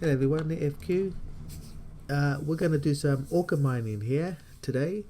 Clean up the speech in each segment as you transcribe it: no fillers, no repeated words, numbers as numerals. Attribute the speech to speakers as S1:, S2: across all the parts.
S1: Hello everyone, NETFQ. We're going to do some Orca mining here today,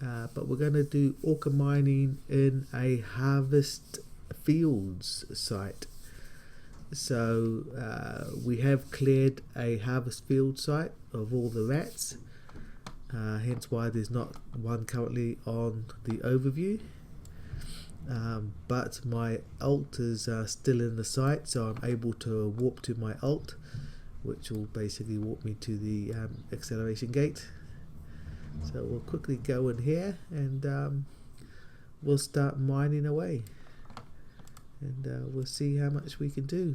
S1: but we're going to do Orca mining in a harvest fields site. So we have cleared a harvest field site of all the rats, hence why there's not one currently on the overview. But my alt is still in the site, so I'm able to warp to my alt, which will basically warp me to the acceleration gate. So we'll quickly go in here and we'll start mining away, and we'll see how much we can do.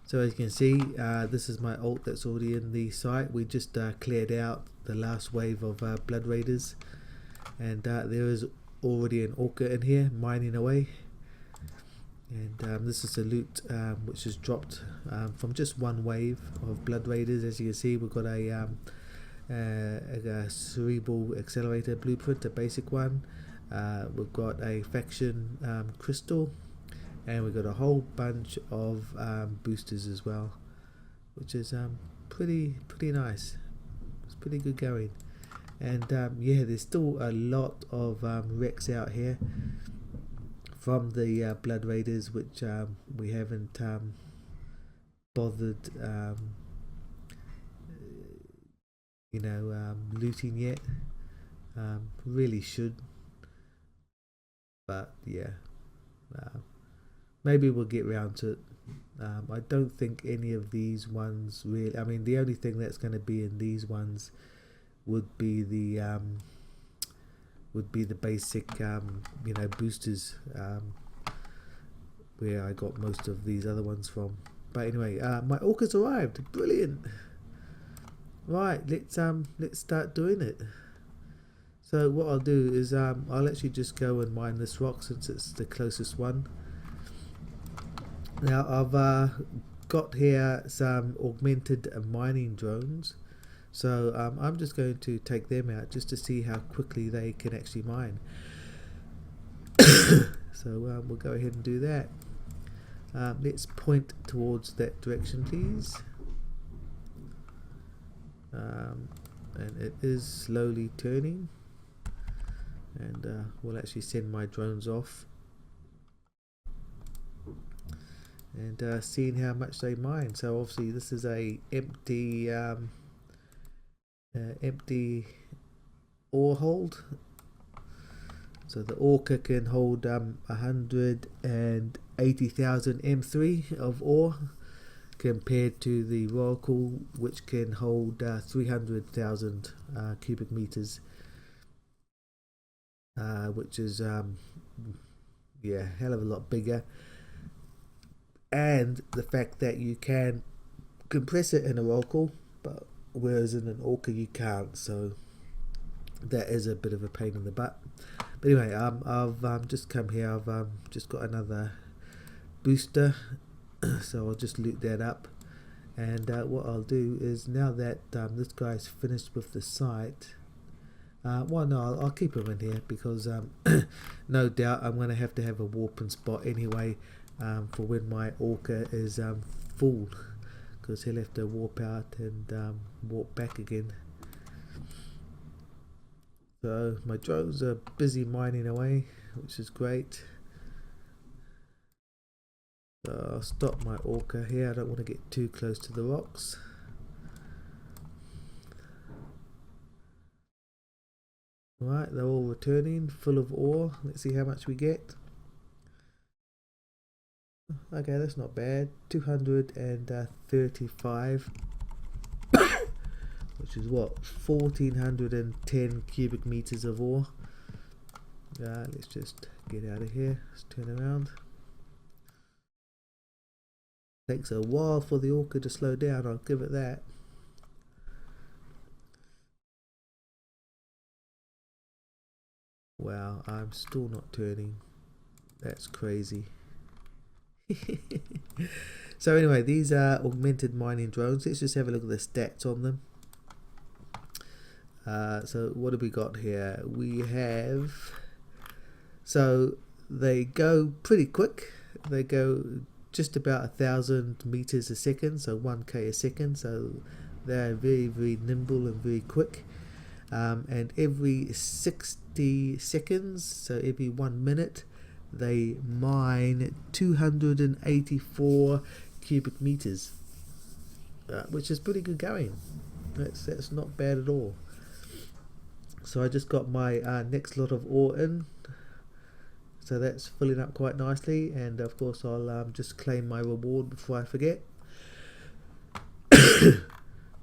S1: So as you can see, this is my alt that's already in the site. We just cleared out the last wave of blood raiders, and there is already an Orca in here mining away. And this is the loot which is dropped from just one wave of blood raiders. As you can see, we've got a Cerebral Accelerator blueprint, a basic one. We've got a faction crystal, and we've got a whole bunch of boosters as well, which is pretty nice. It's pretty good going. And yeah, there's still a lot of wrecks out here from the blood raiders, which we haven't bothered looting yet. Really should, but yeah, maybe we'll get round to it. I don't think any of these ones really, I mean, the only thing that's going to be in these ones would be the basic boosters, where I got most of these other ones from. But anyway, my Orca's arrived. Brilliant. Right, let's start doing it. So what I'll do is I'll actually just go and mine this rock since it's the closest one. Now I've got here some Augmented Mining Drones, so I'm just going to take them out just to see how quickly they can actually mine. So we'll go ahead and do that. Let's point towards that direction, please. And it is slowly turning, and we'll actually send my drones off and seeing how much they mine. So obviously this is a empty ore hold, so the Orca can hold 180,000 M3 of ore, compared to the Oracle, which can hold 300,000 cubic meters, which is yeah, hell of a lot bigger. And the fact that you can compress it in a Oracle, but whereas in an Orca you can't, so that is a bit of a pain in the butt. But anyway, I've just come here. I've just got another booster, so I'll just loot that up. And what I'll do is, now that this guy's finished with the site, well, no, I'll keep him in here because no doubt I'm going to have a warping spot anyway, for when my Orca is full, because he'll have to warp out and warp back again. So my drones are busy mining away, which is great. So I'll stop my Orca here. I don't want to get too close to the rocks. Right, they're all returning full of ore. Let's see how much we get. Okay, that's not bad. 235, which is what, 1410 cubic meters of ore. Let's just get out of here. Let's turn around. Takes a while for the Orca to slow down, I'll give it that. Wow, I'm still not turning. That's crazy. So anyway, these are Augmented Mining Drones. Let's just have a look at the stats on them. So what have we got here? We have, so they go pretty quick. they go just about 1,000 meters a second, so 1k a second, so they're very, very nimble and very quick. And every 60 seconds, so every 1 minute, they mine 284 cubic meters, which is pretty good going. That's not bad at all. So I just got my next lot of ore in, so that's filling up quite nicely, and of course I'll just claim my reward before I forget.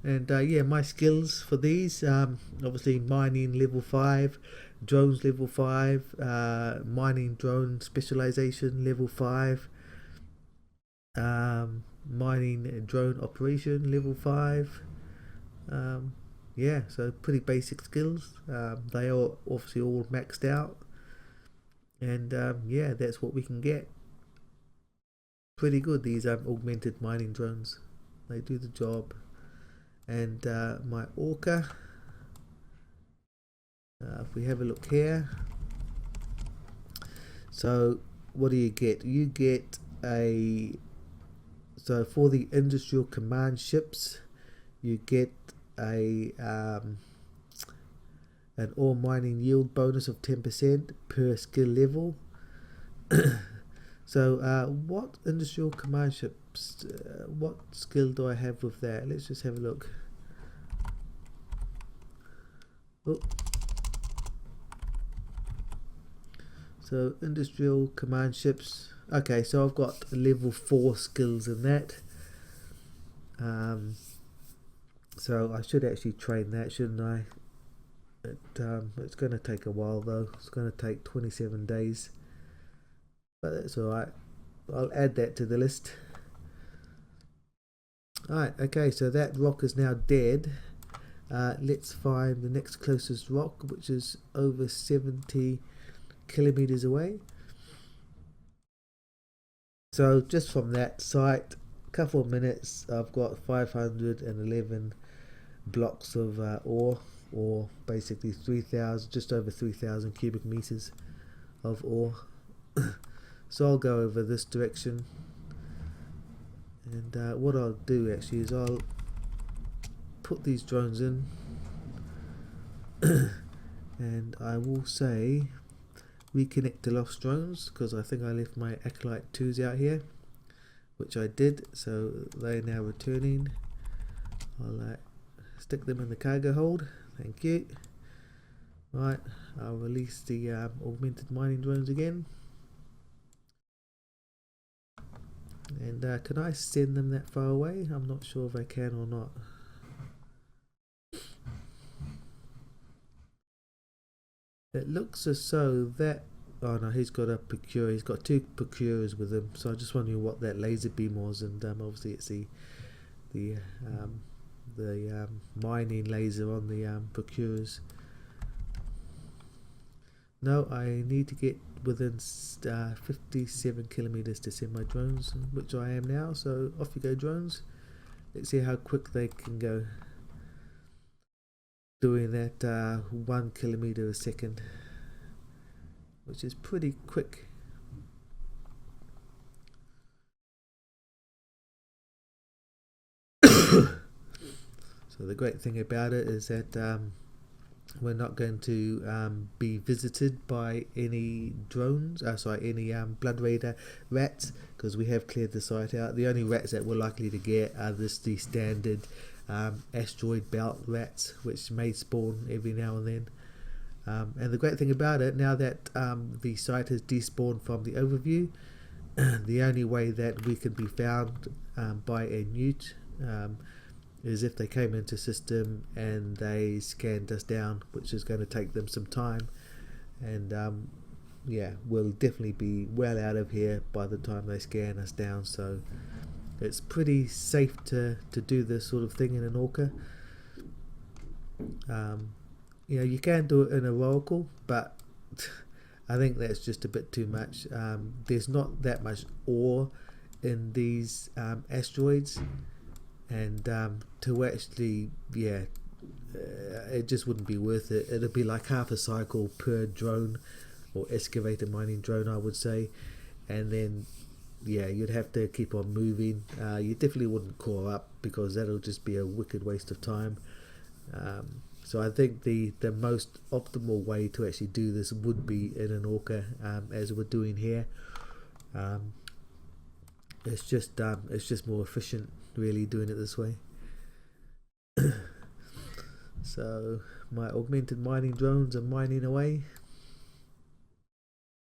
S1: And yeah, my skills for these, obviously mining level 5, drones level 5, mining drone specialization level 5, mining drone operation level 5. Yeah, so pretty basic skills. They are obviously all maxed out, and yeah, that's what we can get. Pretty good, these augmented mining drones. They do the job. And my Orca, if we have a look here, so what do you get? You get so for the industrial command ships, you get an ore mining yield bonus of 10% per skill level. So what industrial command ships, what skill do I have with that? Let's just have a look. Oh. So industrial command ships, okay, so I've got level 4 skills in that. So I should actually train that, shouldn't I? It's going to take a while though. It's going to take 27 days, but that's alright. I'll add that to the list. Alright, okay, so that rock is now dead. Let's find the next closest rock, which is over 70 kilometers away. So just from that site, a couple of minutes, I've got 511 blocks of ore, or basically 3,000, just over 3,000 cubic meters of ore. So I'll go over this direction, and what I'll do actually is I'll put these drones in, and I will say reconnect to lost drones, because I think I left my Acolyte 2s out here, which I did, so they're now returning. I'll stick them in the cargo hold, thank you. Right, I'll release the augmented mining drones again. And can I send them that far away? I'm not sure if I can or not. It looks as though that, oh no, he's got a procurer, he's got 2 procurers with him, so I just wondering what that laser beam was, and obviously it's the mining laser on the procurers. No, I need to get within 57 kilometers to send my drones, which I am now, so off you go drones. Let's see how quick they can go doing that 1 kilometer a second, which is pretty quick. So the great thing about it is that we're not going to be visited by any drones, any blood raider rats, because we have cleared the site out. The only rats that we're likely to get are the standard asteroid belt rats, which may spawn every now and then. And the great thing about it, now that the site has despawned from the overview, the only way that we can be found by a newt is if they came into system and they scanned us down, which is going to take them some time, and yeah, we'll definitely be well out of here by the time they scan us down. So it's pretty safe to do this sort of thing in an Orca. You know, you can do it in a Oracle, but I think that's just a bit too much. There's not that much ore in these asteroids, and to actually, yeah, it just wouldn't be worth it. It'd be like half a cycle per drone or excavator mining drone, I would say, and then yeah, you'd have to keep on moving. You definitely wouldn't core up because that'll just be a wicked waste of time. So I think the most optimal way to actually do this would be in an Orca, as we're doing here. It's just more efficient, really, doing it this way. So my augmented mining drones are mining away.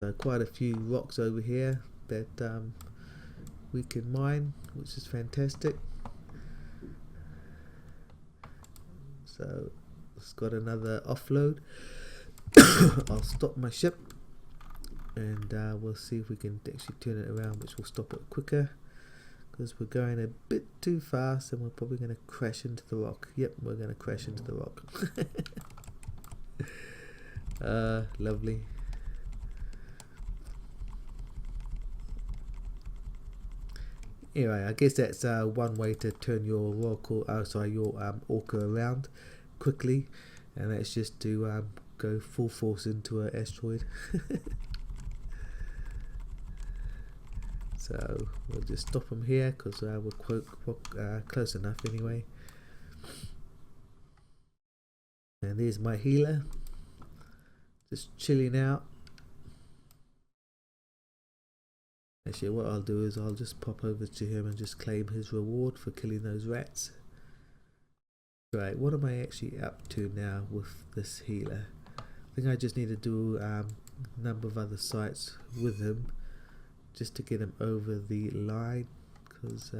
S1: So quite a few rocks over here that we can mine, which is fantastic. So it's got another offload. I'll stop my ship and we'll see if we can actually turn it around, which will stop it quicker, because we're going a bit too fast and we're probably going to crash into the rock. Yep, we're going to crash into the rock. Lovely. Anyway, I guess that's one way to turn your your Orca around quickly, and that's just to go full force into an asteroid. So we'll just stop them here because we're close enough anyway. And there's my healer, just chilling out. Actually, what I'll do is I'll just pop over to him and just claim his reward for killing those rats. Right, what am I actually up to now with this healer? I think I just need to do a number of other sites with him just to get him over the line, because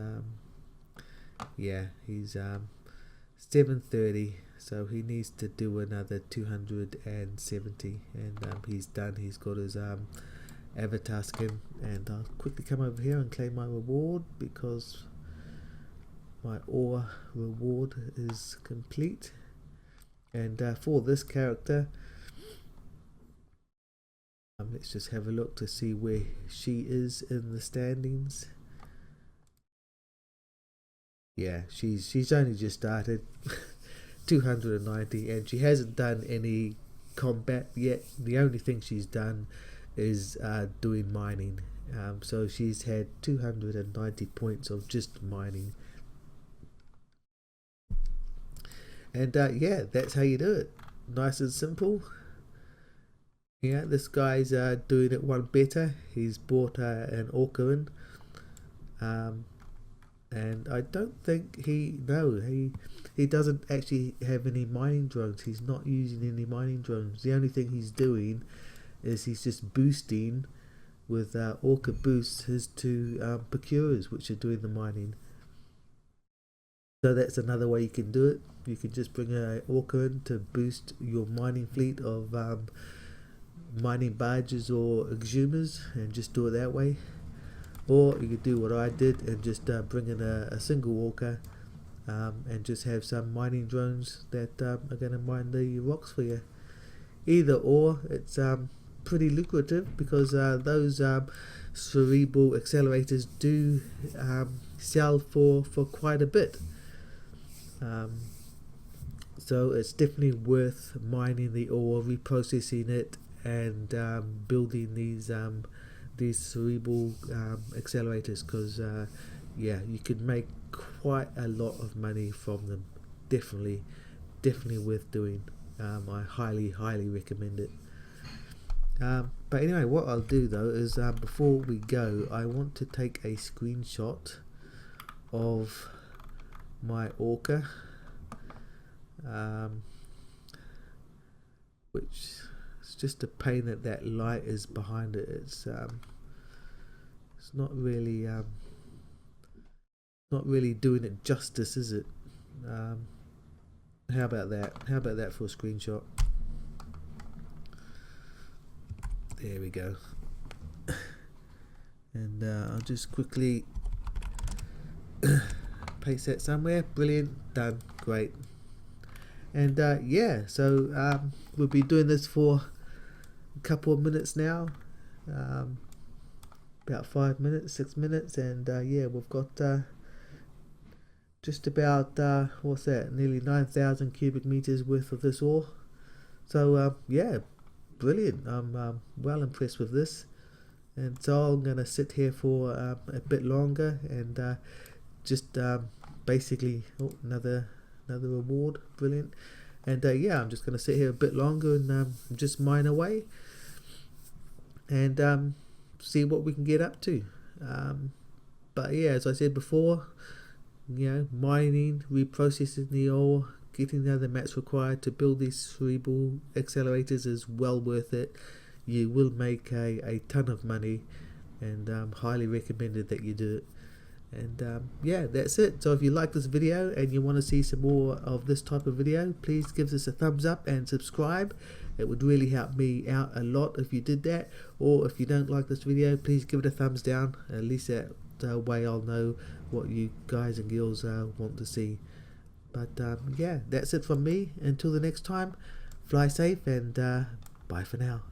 S1: yeah, he's 730, so he needs to do another 270, and he's done. He's got his avatar skin, and I'll quickly come over here and claim my reward because my ore reward is complete. And for this character, let's just have a look to see where she is in the standings. Yeah, she's only just started. 290, and she hasn't done any combat yet. The only thing she's done is doing mining. So she's had 290 points of just mining. And yeah, that's how you do it. Nice and simple. Yeah, this guy's doing it one better. He's bought an Orca in. And I don't think he doesn't actually have any mining drones. He's not using any mining drones. The only thing he's doing is he's just boosting with Orca boosts his two procurers, which are doing the mining. So that's another way you can do it. You can just bring an Orca in to boost your mining fleet of mining barges or exhumers, and just do it that way. Or you could do what I did and just bring in a single Orca and just have some mining drones that are going to mine the rocks for you. Either or, it's pretty lucrative because those Cerebral Accelerators do sell for quite a bit. So it's definitely worth mining the ore, reprocessing it, and building these Cerebral Accelerators, because yeah, you could make quite a lot of money from them. Definitely worth doing. I highly recommend it. But anyway, what I'll do though is before we go, I want to take a screenshot of my Orca, which is just a pain that light is behind it. It's not really doing it justice, is it? How about that? How about that for a screenshot? There we go. And I'll just quickly paste that somewhere. Brilliant. Done. Great. And yeah, so we'll be doing this for a couple of minutes now. About 5 minutes, 6 minutes, and yeah, we've got just about what's that, nearly 9,000 cubic meters worth of this ore. So yeah, brilliant. I'm well impressed with this, And so I'm gonna sit here for a bit longer and just basically another reward, brilliant. And yeah, I'm just gonna sit here a bit longer and just mine away and see what we can get up to. But yeah, as I said before, you know, mining, reprocessing the ore, getting the other mats required to build these cerebral accelerators is well worth it. You will make a ton of money, and highly recommended that you do it. And yeah, that's it. So if you like this video and you want to see some more of this type of video, please give us a thumbs up and subscribe. It would really help me out a lot if you did that. Or if you don't like this video, please give it a thumbs down. At least that way I'll know what you guys and girls want to see. But yeah, that's it from me. Until the next time, fly safe and bye for now.